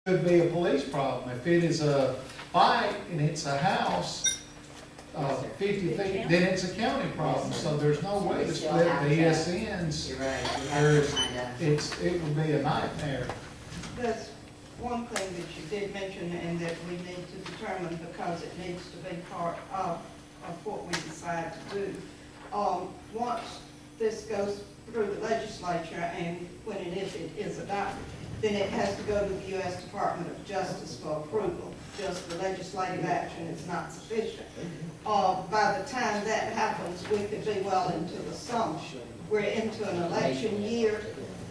could be a police problem. If it is a fight and it's a house, 50 feet, then it's a county problem. So there's no way to split the ESNs. You're right, you have to kind of. It would be a nightmare. That's one thing that you did mention and that we need to determine because it needs to be part of what we decide to do. Once this goes through the legislature and when and if it is adopted, then it has to go to the U.S. Department of Justice for approval. Just the legislative action is not sufficient. By the time that happens, we could be well into the summer. We're into an election year.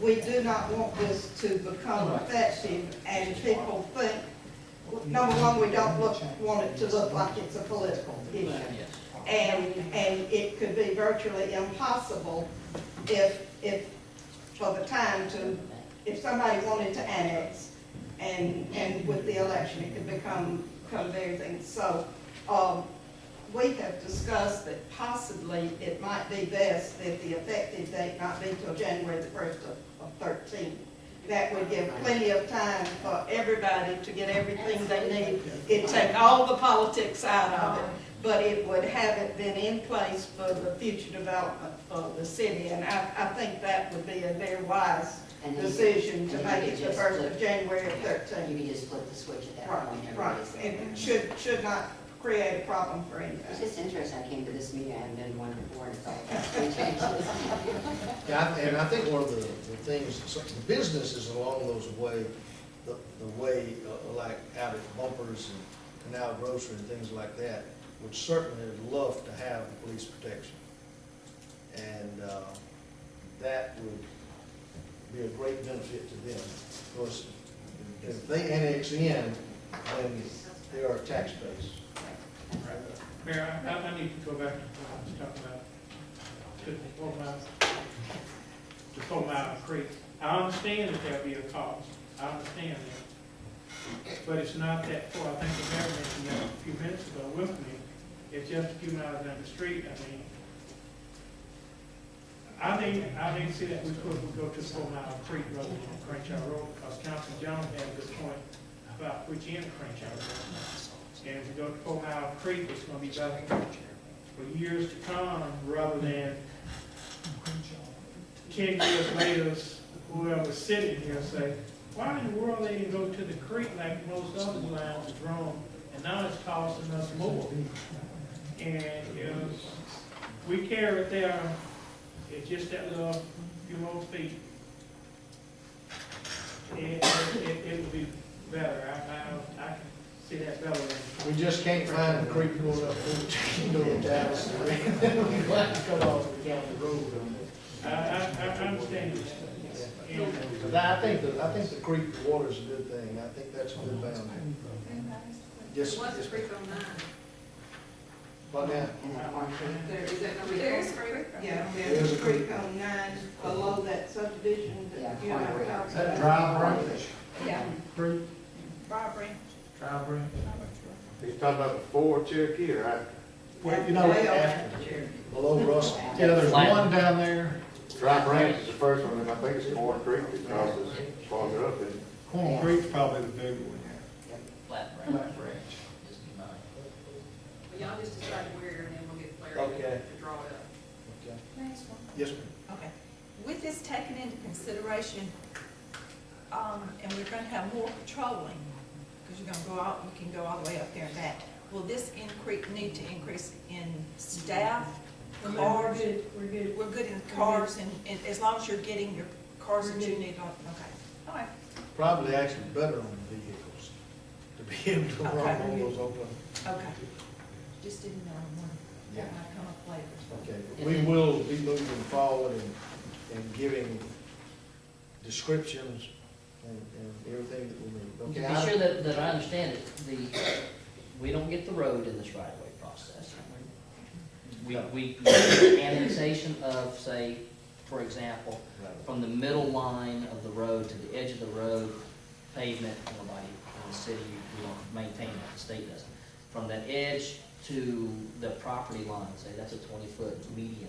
We do not want this to become effective and people think, number one, we don't want it to look like it's a political issue. And it could be virtually impossible if for the time to, if somebody wanted to annex and with the election, it could become very things. So we have discussed that possibly it might be best that the effective date not be till January the 1st of 13. That would give plenty of time for everybody to get everything they need. It'd take all the politics out of it, but it would have it then in place for the future development of the city. And I think that would be a very wise decision to make it the 1st of January of 13. You can just flip the switch at that point. Right, and it should not create a problem for anybody. It's just interesting, I came to this meeting, I haven't been to one before, and it's all about three changes. Yeah, and I think one of the things, the businesses along those way, the way, like out at Bumpers and Canal Grocery and things like that, would certainly love to have the police protection. And that would be a great benefit to them. Of course, if they annex in, then they are tax base. Mayor, I need to go back to what I was talking about, to 4 Mile Creek. I understand that there'll be a cost, I understand that. But it's not that far. I think the mayor mentioned that a few minutes ago with me. It's just a few miles down the street. I think see that we could go to 4 Mile Creek rather than Crenshaw Road, because Councilman Jones had a good point about which end of Crenshaw Road. And if we go to 4 Mile Creek, it's going to be better for years to come, rather than 10 years later, whoever's sitting here say, why in the world they didn't go to the creek like most other lines are drawn, and now it's costing us more. And if we carry it there, it's just that little few more feet. It would be better. I can see that better. We just can't find the creek going up 14 to Dallas. We'd like to come off the county road on this. I understand. But I think the creek water is a good thing. I think that's a good boundary. Yes, What's yes. the creek on 9? What now? Is that gonna be? There's a creek, yeah, there's a creek on 9 below that subdivision that you and I talked Is that about. dry branch? Yeah. Creek? Barbary. Dry branch? He's talking about the 4 Cherokee, right? Well, you know, Below Russell. yeah, there's one down there. Dry Branch is the first one, and I think it's Corn Creek that crosses farther up. Corn Creek's probably the big one. Flat branch. Flat branch. Just be mine. Well, y'all just decide where, and then we'll get clarity Okay. to draw it up. Okay. Next one. Yes, ma'am. Okay. With this taken into consideration, and we're gonna have more patrolling, because you're gonna go out, you can go all the way up there and back. Will this need to increase in staff, cars? We're good. We're good in cars, and as long as you're getting your cars that you need on, okay. All right. Probably actually better on the vehicles, to be able to run Okay. all those open. Okay. Just didn't know, Yeah. that might come up later. Okay, but we will be moving forward and giving descriptions and everything that we need. To Okay. be sure that I understand it, we don't get the road in this right-of-way process. We annexation of, say, for example, from the middle line of the road to the edge of the road, pavement, nobody in the city, we don't maintain that, the state doesn't. From that edge to the property line, say that's a 20-foot median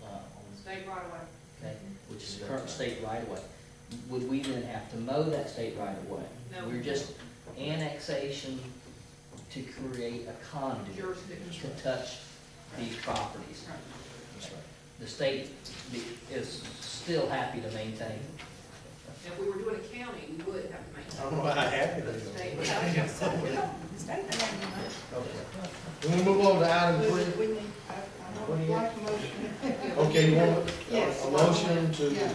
on State right away. okay, which is the current state right away. would we then have to mow that state right away? No. We're just annexation to create a conduit Jurisdiction. to touch these properties. Right. The state is still happy to maintain. If we were doing a county, we would have to I make. don't know how happy they But the state are. would I have was to. gonna say, we don't, the state doesn't have any money. Okay. We're gonna move on to item We 3. need, I would like a motion. Okay, you want Yes. a motion to Yeah.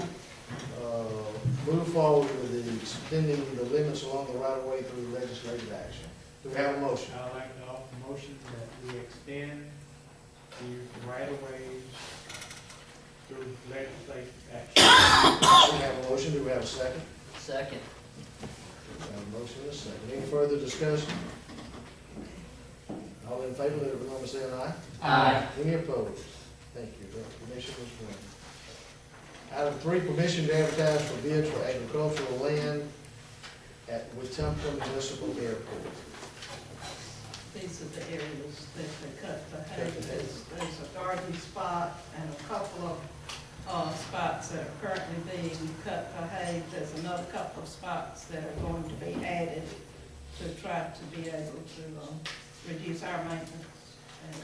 move forward with the extending the limits along the right of way through legislative action. Do we have a motion? I'd like to offer a motion that we extend the right of ways through legislative action. We have a motion, do we have a second? Second. We have a motion and a second. Any further discussion? All in favor, let it be known by saying aye. Aye. Any opposed? Thank you, that permission is granted. Item 3, permission to advertise for bids for agricultural land at Wetumpka Municipal Airport. These are the areas that they cut the hay. There's a garden spot and a couple of spots that are currently being cut for hay. There's another couple of spots that are going to be added to try to be able to reduce our maintenance and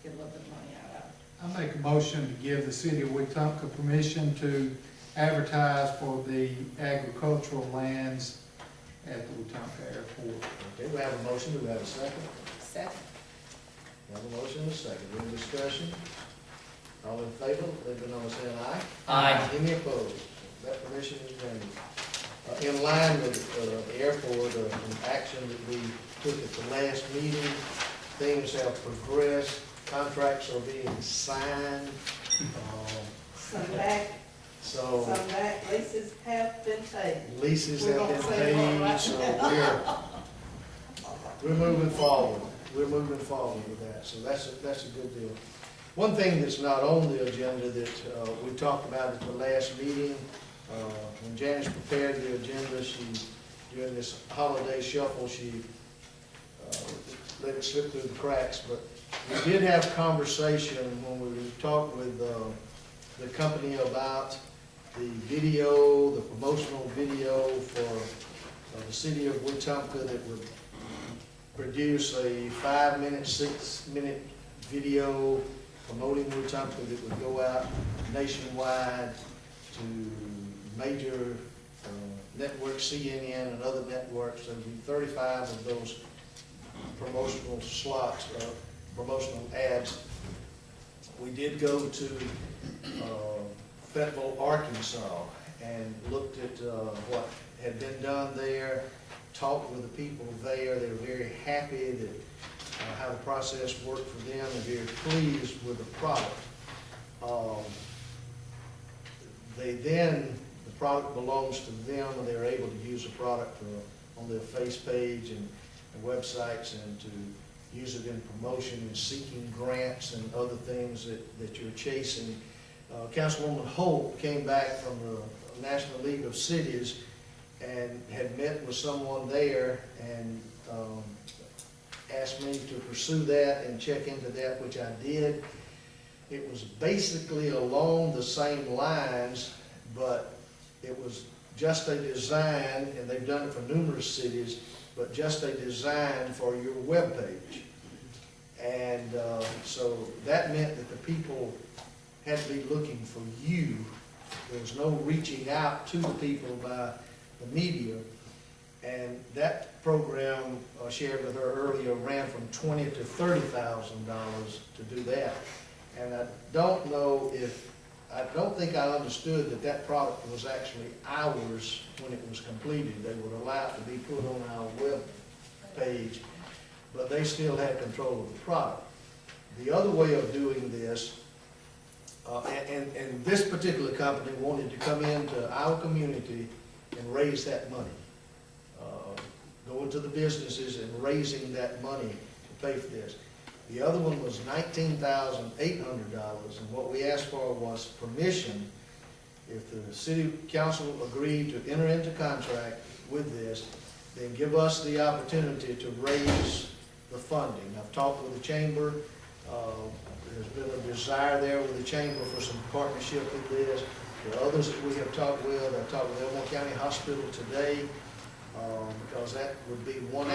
get a little bit of money out of it. I make a motion to give the city of Wetumpka permission to advertise for the agricultural lands at the Wetumpka Airport. Okay, we have a motion, do we have a second? Second. We have a motion and a second. Any discussion? All in favor, let it be known by saying aye. Aye. Any opposed? That permission is granted. In line with the airport, an action that we took at the last meeting, things have progressed, contracts are being signed. Some back, So some back leases have been paid. leases We're have gonna been say more paid, right so we're moving forward. We're moving forward with that, so that's a good deal. One thing that's not on the agenda that we talked about at the last meeting, when Janice prepared the agenda, during this holiday shuffle, she let it slip through the cracks, but we did have conversation when we talked with the company about the video, the promotional video for the city of Wetumpka that would produce a 5-minute, 6-minute video promoting Wetumpka that would go out nationwide to major networks, CNN and other networks. There would be 35 of those promotional slots, promotional ads. We did go to Fayetteville, Arkansas, and looked at what had been done there, talked with the people there. They were very happy that how the process worked for them and very pleased with the product. The product belongs to them, and they're able to use the product on their face page and websites, and to use it in promotion and seeking grants and other things that you're chasing. Councilwoman Holt came back from the National League of Cities and had met with someone there and asked me to pursue that and check into that, which I did. It was basically along the same lines, but it was just a design, and they've done it for numerous cities, but just a design for your webpage. And so that meant that the people had to be looking for you. There was no reaching out to the people by the media. And that program, I shared with her earlier, ran from $20,000 to $30,000 to do that. And I don't think I understood that product was actually ours when it was completed. They would allow it to be put on our web page, but they still had control of the product. The other way of doing this, and this particular company wanted to come into our community and raise that money. Going to the businesses and raising that money to pay for this. The other one was $19,800, and what we asked for was permission, if the city council agreed to enter into contract with this, then give us the opportunity to raise the funding. I've talked with the chamber. There's been a desire there with the chamber for some partnership with this. The others that we have talked with, I talked with Elmore County Hospital today, because that would be one